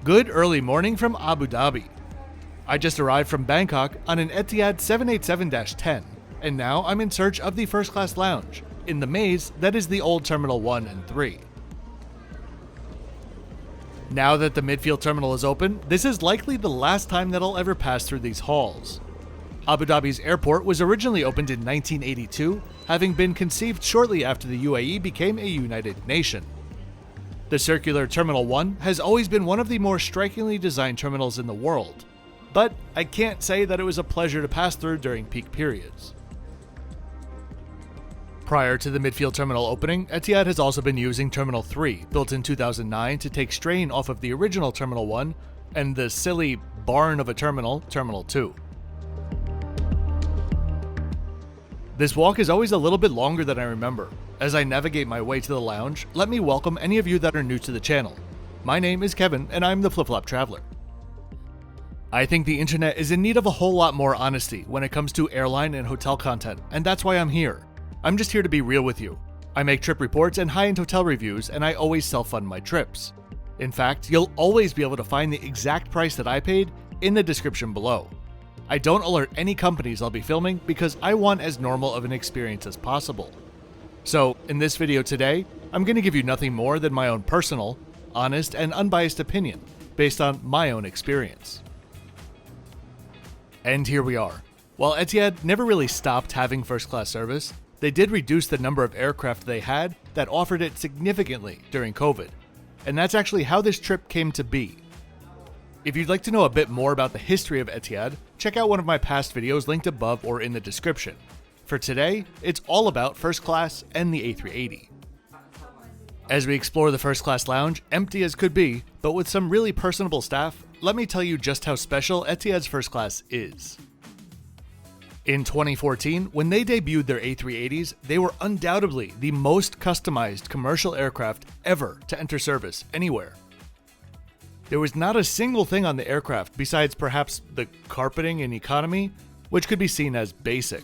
Good early morning from Abu Dhabi. I just arrived from Bangkok on an Etihad 787-10, and now I'm in search of the first class lounge, in the maze that is the old Terminal 1 and 3. Now that the Midfield terminal is open, this is likely the last time that I'll ever pass through these halls. Abu Dhabi's airport was originally opened in 1982, having been conceived shortly after the UAE became a united nation. The circular Terminal 1 has always been one of the more strikingly designed terminals in the world, but I can't say that it was a pleasure to pass through during peak periods. Prior to the Midfield terminal opening, Etihad has also been using Terminal 3, built in 2009 to take strain off of the original Terminal 1 and the silly barn of a terminal, Terminal 2. This walk is always a little bit longer than I remember. As I navigate my way to the lounge, let me welcome any of you that are new to the channel. My name is Kevin, and I'm the Flip Flop Traveler. I think the internet is in need of a whole lot more honesty when it comes to airline and hotel content, and that's why I'm here. I'm just here to be real with you. I make trip reports and high-end hotel reviews, and I always self-fund my trips. In fact, you'll always be able to find the exact price that I paid in the description below. I don't alert any companies I'll be filming because I want as normal of an experience as possible. So, in this video today, I'm going to give you nothing more than my own personal, honest, and unbiased opinion based on my own experience. And here we are. While Etihad never really stopped having first-class service, they did reduce the number of aircraft they had that offered it significantly during COVID. And that's actually how this trip came to be. If you'd like to know a bit more about the history of Etihad, check out one of my past videos linked above or in the description. For today, it's all about first class and the A380. As we explore the first class lounge, empty as could be, but with some really personable staff, let me tell you just how special Etihad's first class is. In 2014, when they debuted their A380s, they were undoubtedly the most customized commercial aircraft ever to enter service anywhere. There was not a single thing on the aircraft besides perhaps the carpeting in economy, which could be seen as basic.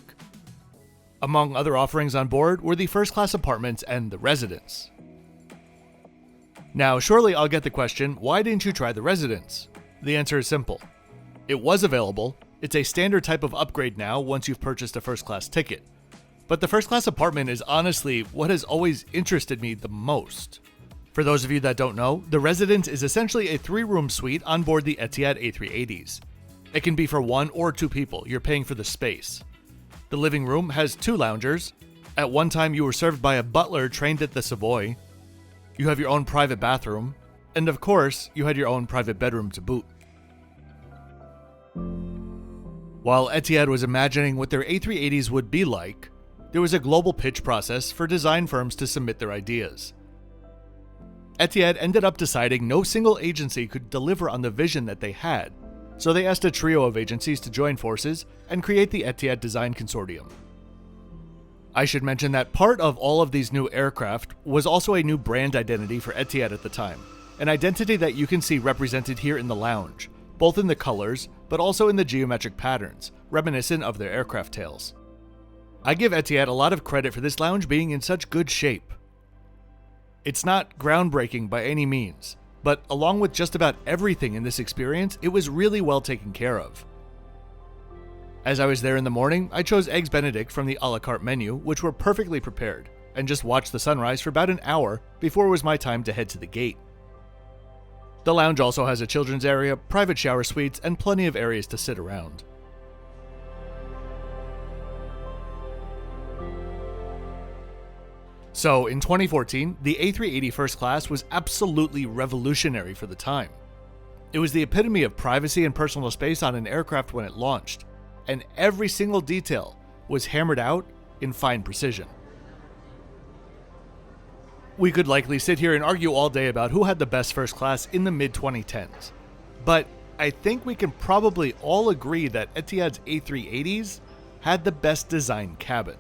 Among other offerings on board were the first class apartments and the residence. Now, surely I'll get the question, why didn't you try the residence? The answer is simple. It was available. It's a standard type of upgrade now once you've purchased a first class ticket. But the first class apartment is honestly what has always interested me the most. For those of you that don't know, the residence is essentially a 3-room suite on board the Etihad A380s. It can be for 1 or 2 people, you're paying for the space. The living room has 2 loungers. At one time you were served by a butler trained at the Savoy. You have your own private bathroom. And of course, you had your own private bedroom to boot. While Etihad was imagining what their A380s would be like, there was a global pitch process for design firms to submit their ideas. Etihad ended up deciding no single agency could deliver on the vision that they had, so they asked a trio of agencies to join forces and create the Etihad Design Consortium. I should mention that part of all of these new aircraft was also a new brand identity for Etihad at the time, an identity that you can see represented here in the lounge, both in the colors, but also in the geometric patterns, reminiscent of their aircraft tails. I give Etihad a lot of credit for this lounge being in such good shape. It's not groundbreaking by any means, but along with just about everything in this experience, it was really well taken care of. As I was there in the morning, I chose Eggs Benedict from the a la carte menu, which were perfectly prepared, and just watched the sunrise for about an hour before it was my time to head to the gate. The lounge also has a children's area, private shower suites, and plenty of areas to sit around. So, in 2014, the A380 First Class was absolutely revolutionary for the time. It was the epitome of privacy and personal space on an aircraft when it launched, and every single detail was hammered out in fine precision. We could likely sit here and argue all day about who had the best first class in the mid-2010s, but I think we can probably all agree that Etihad's A380s had the best designed cabin.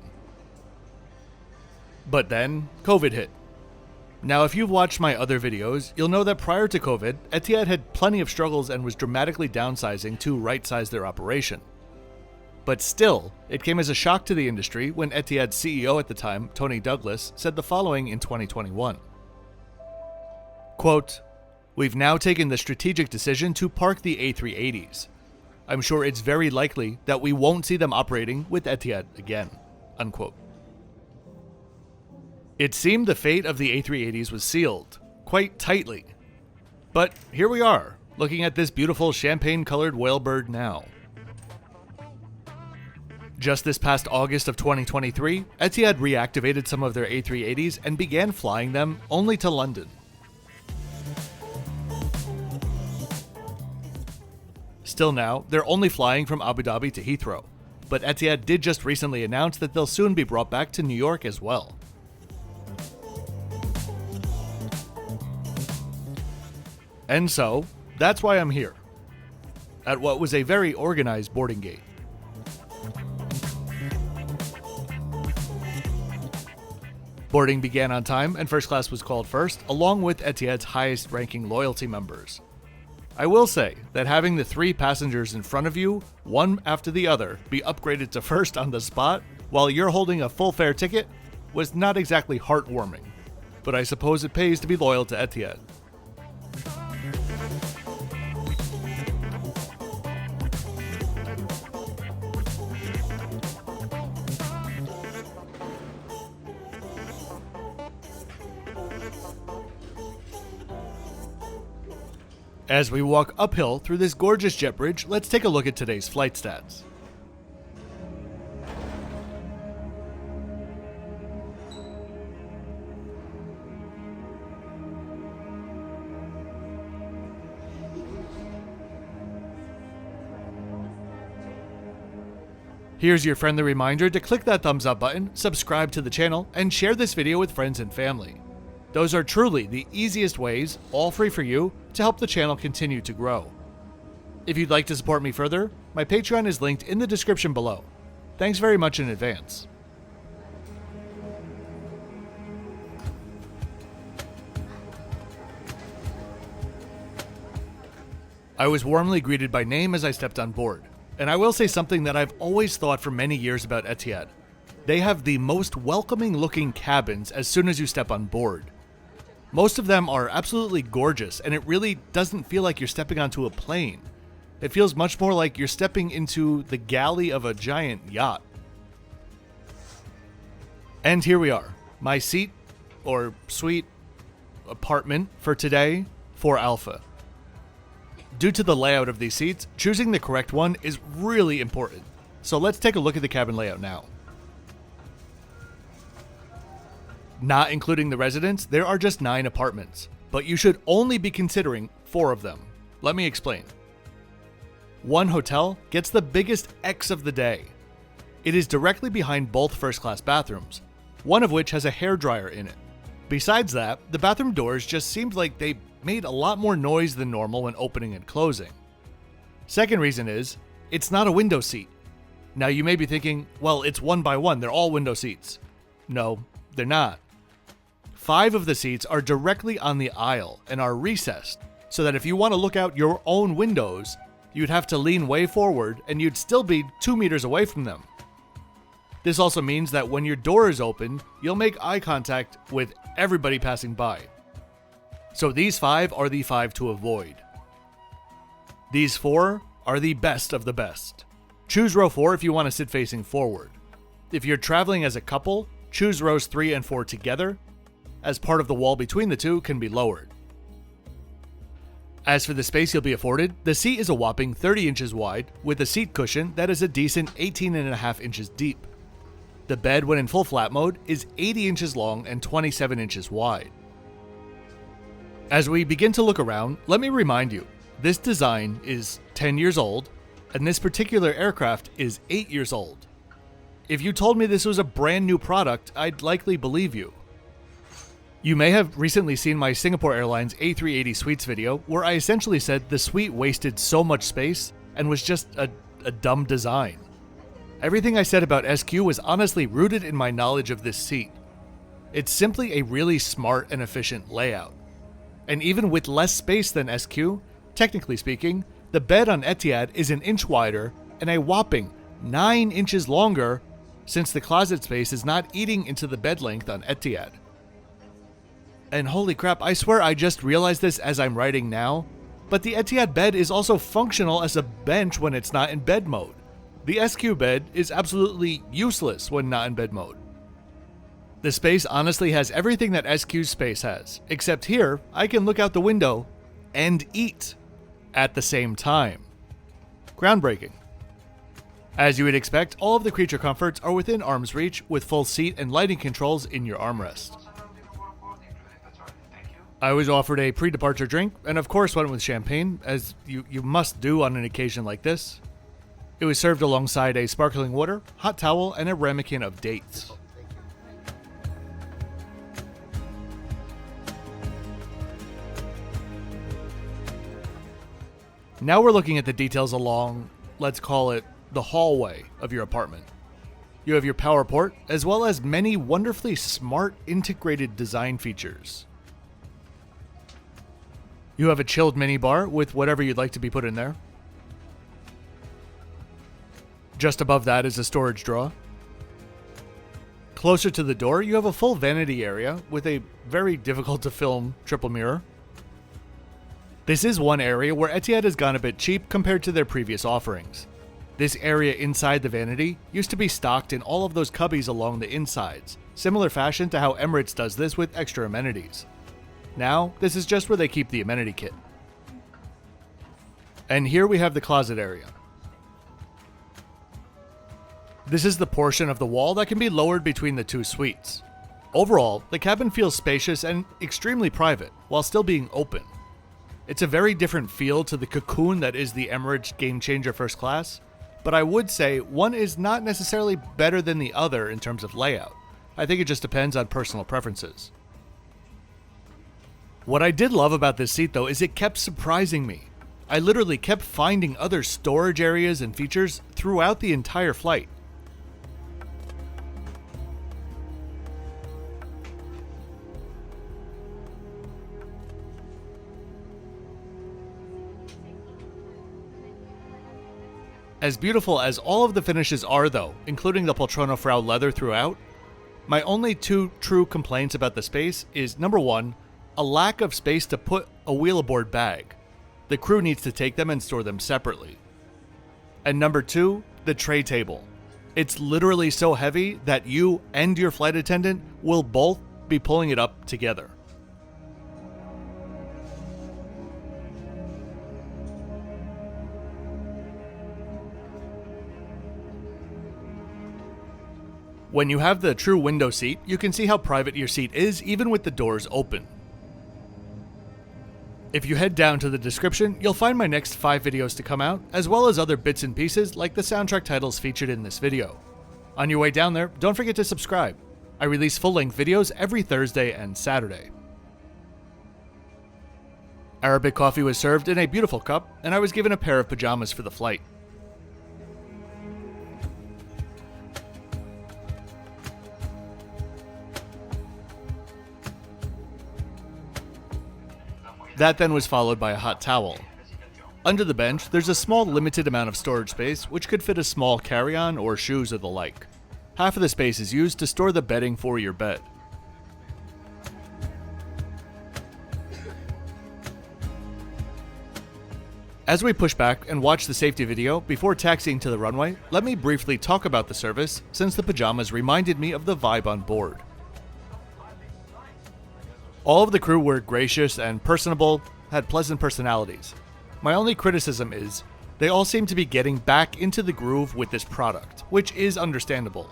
But then, COVID hit. Now, if you've watched my other videos, you'll know that prior to COVID, Etihad had plenty of struggles and was dramatically downsizing to right-size their operation. But still, it came as a shock to the industry when Etihad's CEO at the time, Tony Douglas, said the following in 2021. Quote, We've now taken the strategic decision to park the A380s. I'm sure it's very likely that we won't see them operating with Etihad again." Unquote. It seemed the fate of the A380s was sealed, quite tightly. But here we are, looking at this beautiful champagne-colored whalebird now. Just this past August of 2023, Etihad reactivated some of their A380s and began flying them only to London. Still now, they're only flying from Abu Dhabi to Heathrow, but Etihad did just recently announce that they'll soon be brought back to New York as well. And so, that's why I'm here, at what was a very organized boarding gate. Boarding began on time and first class was called first, along with Etihad's highest ranking loyalty members. I will say that having the 3 passengers in front of you, one after the other, be upgraded to first on the spot while you're holding a full fare ticket was not exactly heartwarming, but I suppose it pays to be loyal to Etihad. As we walk uphill through this gorgeous jet bridge, let's take a look at today's flight stats. Here's your friendly reminder to click that thumbs up button, subscribe to the channel, and share this video with friends and family. Those are truly the easiest ways, all free for you, to help the channel continue to grow. If you'd like to support me further, my Patreon is linked in the description below. Thanks very much in advance. I was warmly greeted by name as I stepped on board, and I will say something that I've always thought for many years about Etihad. They have the most welcoming looking cabins as soon as you step on board. Most of them are absolutely gorgeous, and it really doesn't feel like you're stepping onto a plane. It feels much more like you're stepping into the galley of a giant yacht. And here we are, my seat, or suite, apartment for today, 4 Alpha. Due to the layout of these seats, choosing the correct one is really important. So let's take a look at the cabin layout now. Not including the residents, there are just 9 apartments, but you should only be considering 4 of them. Let me explain. One hotel gets the biggest X of the day. It is directly behind both first-class bathrooms, one of which has a hairdryer in it. Besides that, the bathroom doors just seemed like they made a lot more noise than normal when opening and closing. Second reason is, it's not a window seat. Now you may be thinking, well, it's 1 by 1, they're all window seats. No, they're not. 5 of the seats are directly on the aisle and are recessed, so that if you want to look out your own windows, you'd have to lean way forward and you'd still be 2 meters away from them. This also means that when your door is open, you'll make eye contact with everybody passing by. So these 5 are the 5 to avoid. These 4 are the best of the best. Choose row 4 if you want to sit facing forward. If you're traveling as a couple, choose rows 3 and 4 together, as part of the wall between the two can be lowered. As for the space you'll be afforded, the seat is a whopping 30 inches wide, with a seat cushion that is a decent 18.5 inches deep. The bed, when in full flat mode, is 80 inches long and 27 inches wide. As we begin to look around, let me remind you, this design is 10 years old, and this particular aircraft is 8 years old. If you told me this was a brand new product, I'd likely believe you. You may have recently seen my Singapore Airlines A380 suites video, where I essentially said the suite wasted so much space and was just a dumb design. Everything I said about SQ was honestly rooted in my knowledge of this seat. It's simply a really smart and efficient layout. And even with less space than SQ, technically speaking, the bed on Etihad is an inch wider and a whopping 9 inches longer, since the closet space is not eating into the bed length on Etihad. And holy crap, I swear I just realized this as I'm writing now, but the Etihad bed is also functional as a bench when it's not in bed mode. The SQ bed is absolutely useless when not in bed mode. The space honestly has everything that SQ's space has, except here I can look out the window and eat at the same time. Groundbreaking. As you would expect, all of the creature comforts are within arm's reach with full seat and lighting controls in your armrest. I was offered a pre-departure drink and of course went with champagne, as you must do on an occasion like this. It was served alongside a sparkling water, hot towel, and a ramekin of dates. Now we're looking at the details along, let's call it, the hallway of your apartment. You have your power port, as well as many wonderfully smart integrated design features. You have a chilled minibar with whatever you'd like to be put in there. Just above that is a storage drawer. Closer to the door, you have a full vanity area with a very difficult to film triple mirror. This is one area where Etihad has gone a bit cheap compared to their previous offerings. This area inside the vanity used to be stocked in all of those cubbies along the insides, similar fashion to how Emirates does this with extra amenities. Now, this is just where they keep the amenity kit. And here we have the closet area. This is the portion of the wall that can be lowered between the two suites. Overall, the cabin feels spacious and extremely private, while still being open. It's a very different feel to the cocoon that is the Emirates Game Changer First Class, but I would say one is not necessarily better than the other in terms of layout. I think it just depends on personal preferences. What I did love about this seat though is it kept surprising me. I literally kept finding other storage areas and features throughout the entire flight. As beautiful as all of the finishes are though, including the Poltrona Frau leather throughout, my only two true complaints about the space is number one, a lack of space to put a wheel aboard bag. The crew needs to take them and store them separately. And number two, the tray table. It's literally so heavy that you and your flight attendant will both be pulling it up together. When you have the true window seat, you can see how private your seat is even with the doors open. If you head down to the description, you'll find my next 5 videos to come out, as well as other bits and pieces like the soundtrack titles featured in this video. On your way down there, don't forget to subscribe. I release full-length videos every Thursday and Saturday. Arabic coffee was served in a beautiful cup, and I was given a pair of pajamas for the flight. That then was followed by a hot towel. Under the bench, there's a small limited amount of storage space which could fit a small carry-on or shoes or the like. Half of the space is used to store the bedding for your bed. As we push back and watch the safety video before taxiing to the runway, let me briefly talk about the service since the pajamas reminded me of the vibe on board. All of the crew were gracious and personable, had pleasant personalities. My only criticism is, they all seem to be getting back into the groove with this product, which is understandable.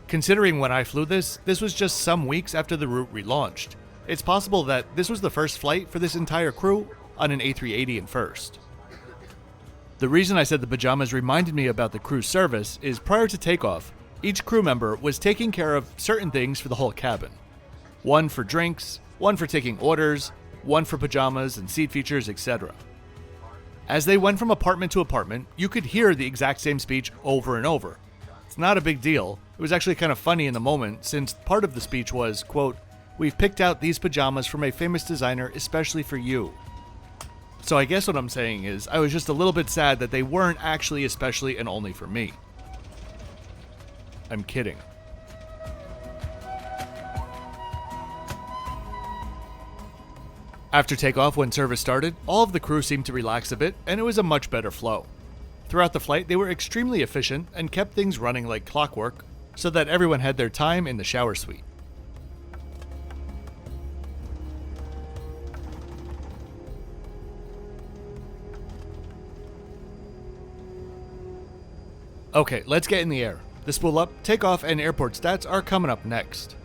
Considering when I flew this was just some weeks after the route relaunched. It's possible that this was the first flight for this entire crew on an A380 in first. The reason I said the pajamas reminded me about the crew service is prior to takeoff, each crew member was taking care of certain things for the whole cabin. One for drinks, one for taking orders, one for pajamas and seat features, etc. As they went from apartment to apartment, you could hear the exact same speech over and over. It's not a big deal. It was actually kind of funny in the moment since part of the speech was, quote, "We've picked out these pajamas from a famous designer especially for you." So I guess what I'm saying is, I was just a little bit sad that they weren't actually especially and only for me. I'm kidding. After takeoff, when service started, all of the crew seemed to relax a bit, and it was a much better flow. Throughout the flight, they were extremely efficient and kept things running like clockwork, so that everyone had their time in the shower suite. Okay, let's get in the air. The spool up, takeoff, and airport stats are coming up next.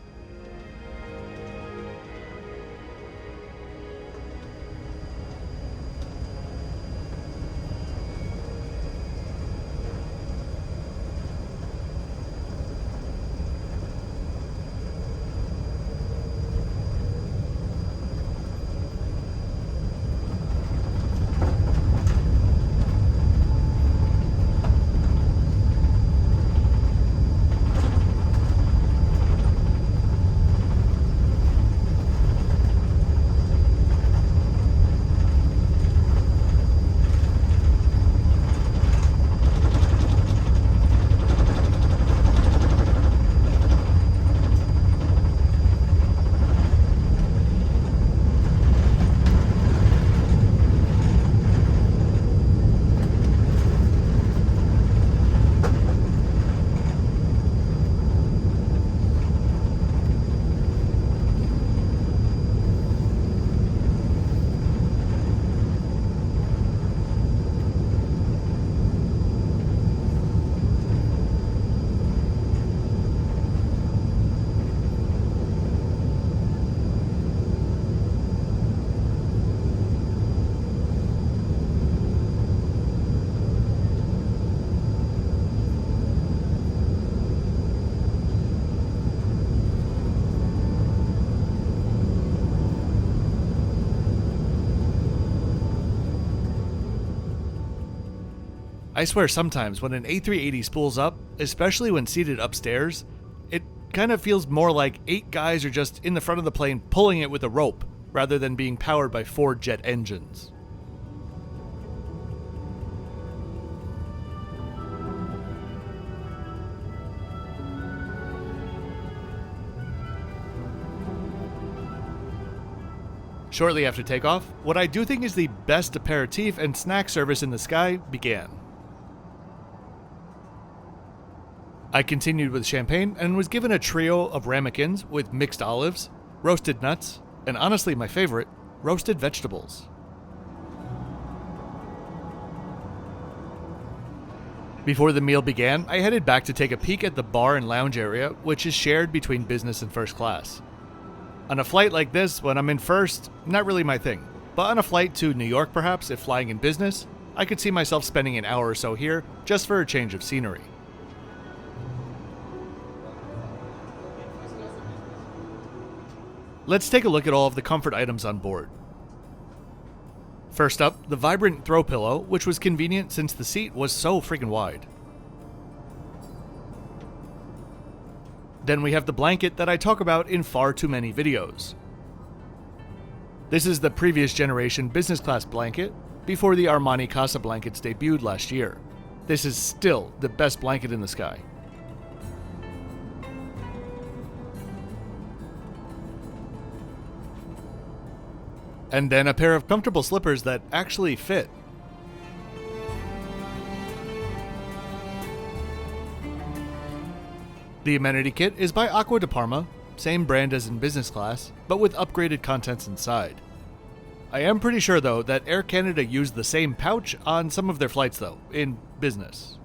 I swear sometimes when an A380 spools up, especially when seated upstairs, it kind of feels more like 8 guys are just in the front of the plane pulling it with a rope, rather than being powered by 4 jet engines. Shortly after takeoff, what I do think is the best aperitif and snack service in the sky began. I continued with champagne and was given a trio of ramekins with mixed olives, roasted nuts, and honestly my favorite, roasted vegetables. Before the meal began, I headed back to take a peek at the bar and lounge area, which is shared between business and first class. On a flight like this, when I'm in first, not really my thing, but on a flight to New York perhaps, if flying in business, I could see myself spending an hour or so here just for a change of scenery. Let's take a look at all of the comfort items on board. First up, the vibrant throw pillow, which was convenient since the seat was so freaking wide. Then we have the blanket that I talk about in far too many videos. This is the previous generation business class blanket, before the Armani Casa blankets debuted last year. This is still the best blanket in the sky. And then a pair of comfortable slippers that actually fit. The Amenity kit is by Acqua di Parma, same brand as in business class, but with upgraded contents inside. I am pretty sure though that Air Canada used the same pouch on some of their flights though, in business.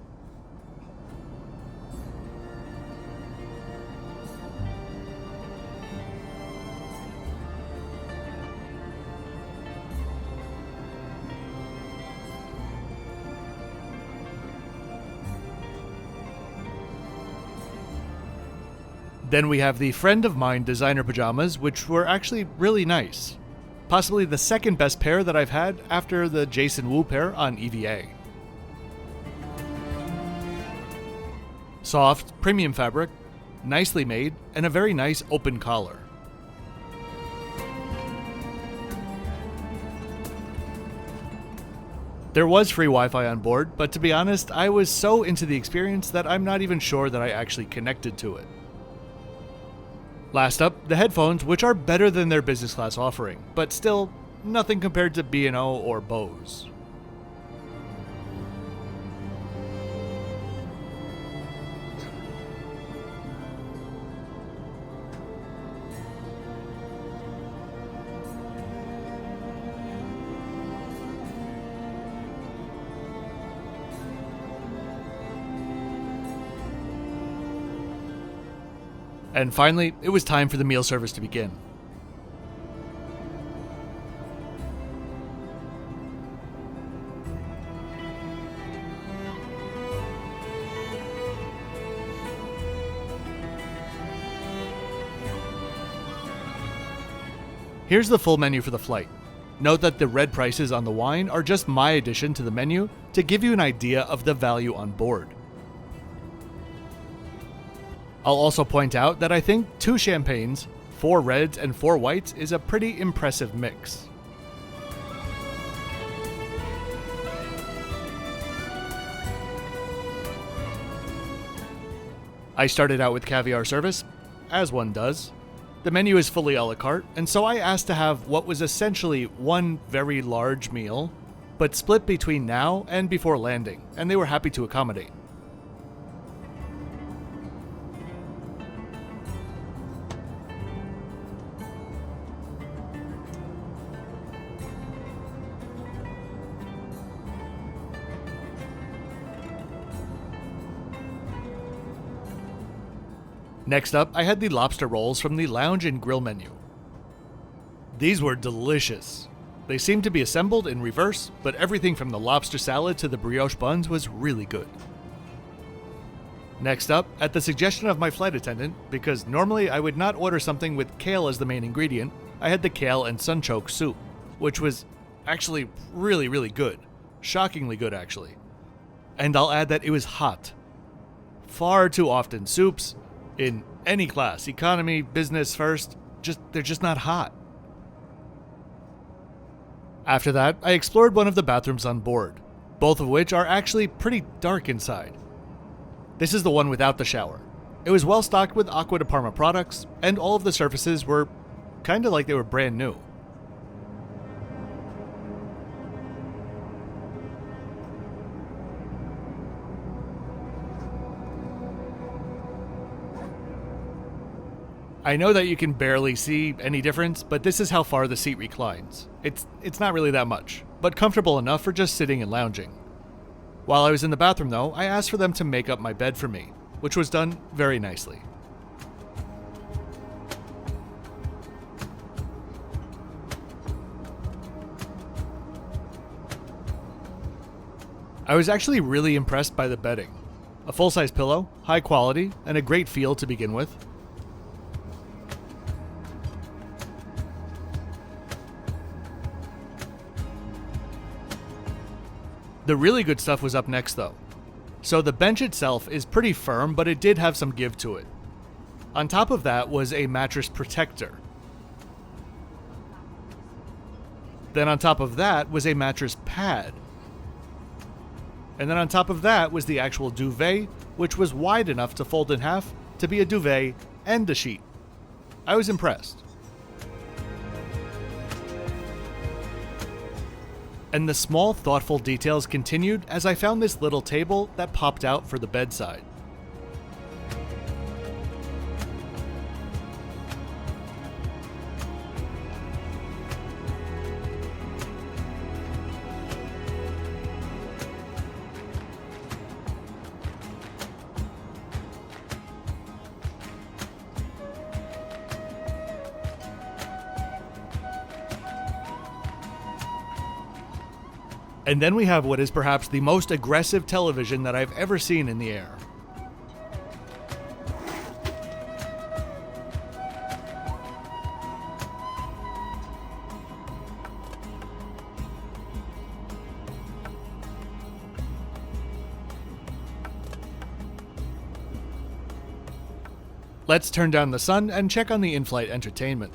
Then we have the Friend of Mine designer pajamas, which were actually really nice. Possibly the second best pair that I've had after the Jason Wu pair on EVA. Soft, premium fabric, nicely made, and a very nice open collar. There was free Wi-Fi on board, but to be honest, I was so into the experience that I'm not even sure that I actually connected to it. Last up, the headphones, which are better than their business class offering, but still nothing compared to B&O or Bose. And finally, it was time for the meal service to begin. Here's the full menu for the flight. Note that the red prices on the wine are just my addition to the menu to give you an idea of the value on board. I'll also point out that I think 2 champagnes, 4 reds, and 4 whites is a pretty impressive mix. I started out with caviar service, as one does. The menu is fully a la carte, and so I asked to have what was essentially one very large meal, but split between now and before landing, and they were happy to accommodate. Next up, I had the lobster rolls from the lounge and grill menu. These were delicious. They seemed to be assembled in reverse, but everything from the lobster salad to the brioche buns was really good. Next up, at the suggestion of my flight attendant, because normally I would not order something with kale as the main ingredient, I had the kale and sunchoke soup, which was actually really good. Shockingly good, actually. And I'll add that it was hot. Far too often, soups, in any class, economy, business, first, they're just not hot. After that, I explored one of the bathrooms on board, both of which are actually pretty dark inside. This is the one without the shower. It was well stocked with Acqua di Parma products, and all of the surfaces were kinda like they were brand new. I know that you can barely see any difference, but this is how far the seat reclines. It's not really that much, but comfortable enough for just sitting and lounging. While I was in the bathroom though, I asked for them to make up my bed for me, which was done very nicely. I was actually really impressed by the bedding. A full-size pillow, high quality, and a great feel to begin with. The really good stuff was up next though. So the bench itself is pretty firm, but it did have some give to it. On top of that was a mattress protector. Then on top of that was a mattress pad. And then on top of that was the actual duvet, which was wide enough to fold in half to be a duvet and a sheet. I was impressed. And the small, thoughtful details continued as I found this little table that popped out for the bedside. And then we have what is perhaps the most aggressive television that I've ever seen in the air. Let's turn down the sun and check on the in-flight entertainment.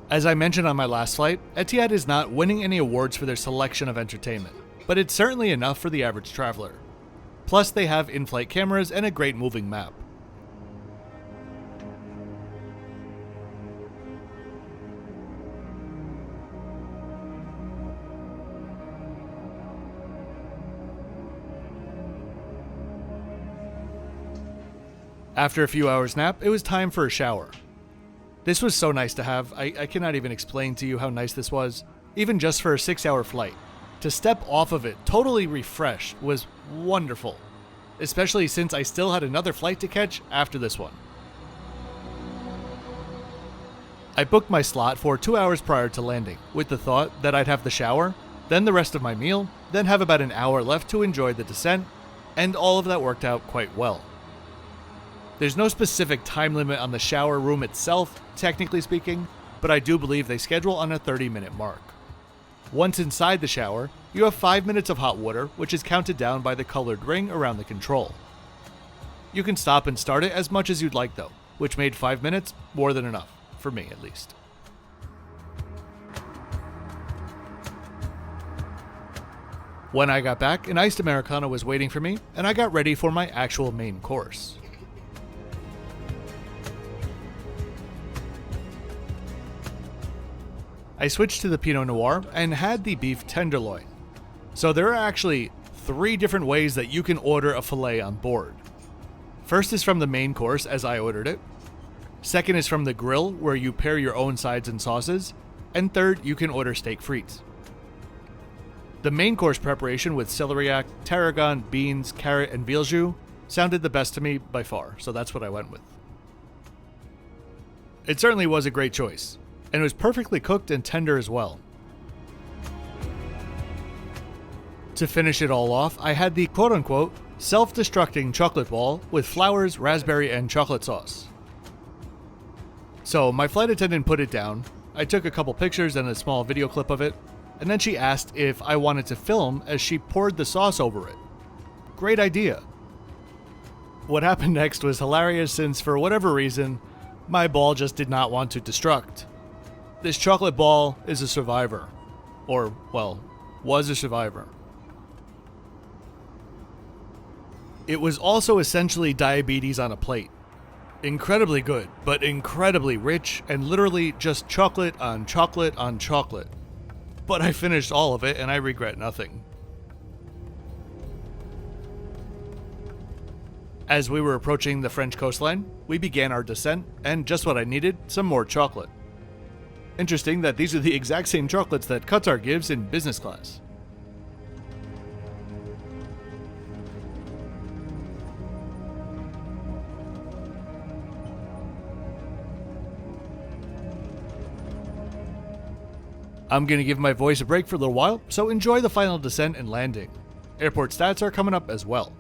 As I mentioned on my last flight, Etihad is not winning any awards for their selection of entertainment, but it's certainly enough for the average traveler. Plus, they have in-flight cameras and a great moving map. After a few hours nap, it was time for a shower. This was so nice to have. I cannot even explain to you how nice this was, even just for a 6-hour flight. To step off of it totally refreshed was wonderful, especially since I still had another flight to catch after this one. I booked my slot for 2 hours prior to landing, with the thought that I'd have the shower, then the rest of my meal, then have about an hour left to enjoy the descent, and all of that worked out quite well. There's no specific time limit on the shower room itself, technically speaking, but I do believe they schedule on a 30-minute mark. Once inside the shower, you have 5 minutes of hot water, which is counted down by the colored ring around the control. You can stop and start it as much as you'd like though, which made 5 minutes more than enough, for me at least. When I got back, an iced Americano was waiting for me, and I got ready for my actual main course. I switched to the Pinot Noir and had the beef tenderloin. So there are actually 3 different ways that you can order a filet on board. First is from the main course, as I ordered it. Second is from the grill, where you pair your own sides and sauces. And third, you can order steak frites. The main course preparation with celeriac, tarragon, beans, carrot, and veal jus sounded the best to me by far, so that's what I went with. It certainly was a great choice, and it was perfectly cooked and tender as well. To finish it all off, I had the quote-unquote self-destructing chocolate ball with flowers, raspberry, and chocolate sauce. So my flight attendant put it down, I took a couple pictures and a small video clip of it, and then she asked if I wanted to film as she poured the sauce over it. Great idea. What happened next was hilarious since, for whatever reason, my ball just did not want to destruct. This chocolate ball is a survivor. Or, well, was a survivor. It was also essentially diabetes on a plate. Incredibly good, but incredibly rich, and literally just chocolate on chocolate on chocolate. But I finished all of it, and I regret nothing. As we were approaching the French coastline, we began our descent, and just what I needed, some more chocolate. Interesting that these are the exact same chocolates that Qatar gives in business class. I'm going to give my voice a break for a little while, so enjoy the final descent and landing. Airport stats are coming up as well.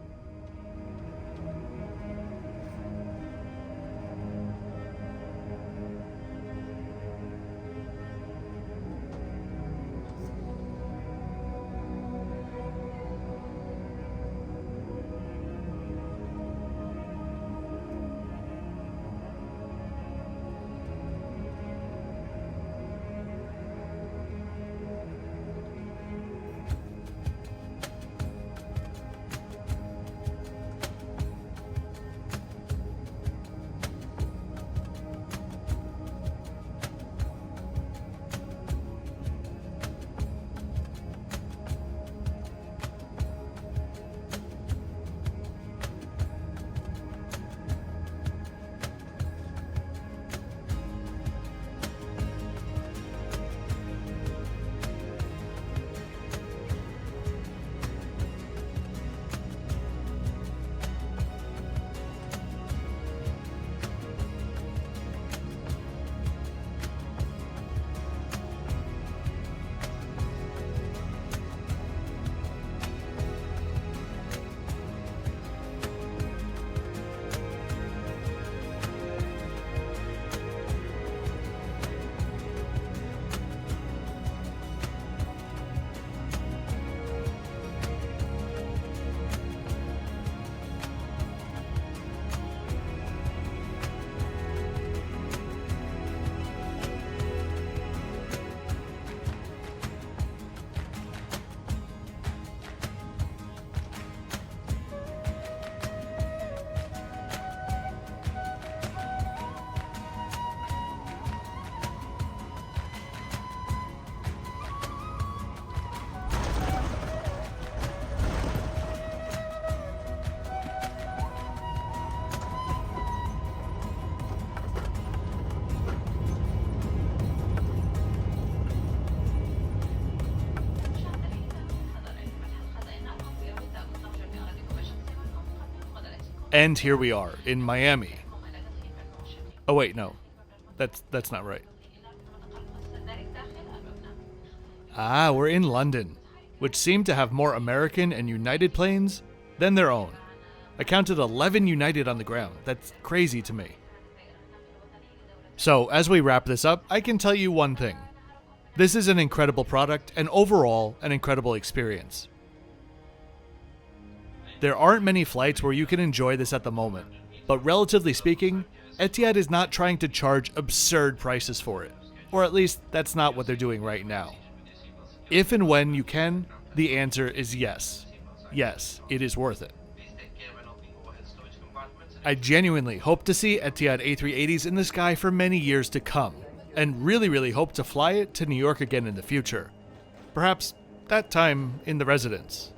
And here we are, in Miami. Oh wait, no. That's not right. Ah, we're in London, which seemed to have more American and United planes than their own. I counted 11 United on the ground. That's crazy to me. So, as we wrap this up, I can tell you one thing. This is an incredible product and overall an incredible experience. There aren't many flights where you can enjoy this at the moment, but relatively speaking, Etihad is not trying to charge absurd prices for it, or at least that's not what they're doing right now. If and when you can, the answer is yes. Yes, it is worth it. I genuinely hope to see Etihad A380s in the sky for many years to come, and really hope to fly it to New York again in the future. Perhaps that time in the residence.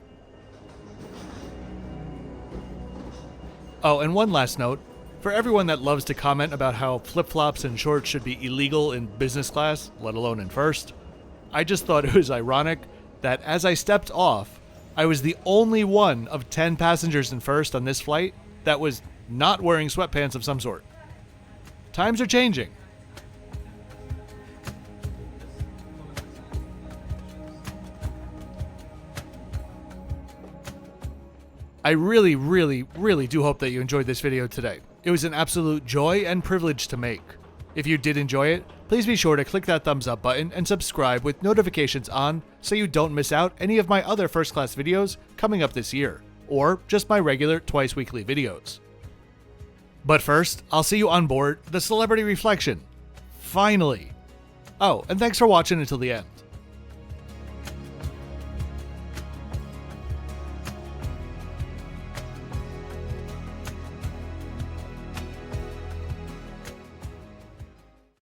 Oh, and one last note. For everyone that loves to comment about how flip-flops and shorts should be illegal in business class, let alone in first, I just thought it was ironic that as I stepped off, I was the only one of 10 passengers in first on this flight that was not wearing sweatpants of some sort. Times are changing. I really do hope that you enjoyed this video today. It was an absolute joy and privilege to make. If you did enjoy it, please be sure to click that thumbs up button and subscribe with notifications on so you don't miss out any of my other first class videos coming up this year, or just my regular twice weekly videos. But first, I'll see you on board the Celebrity Reflection. Finally! Oh, and thanks for watching until the end.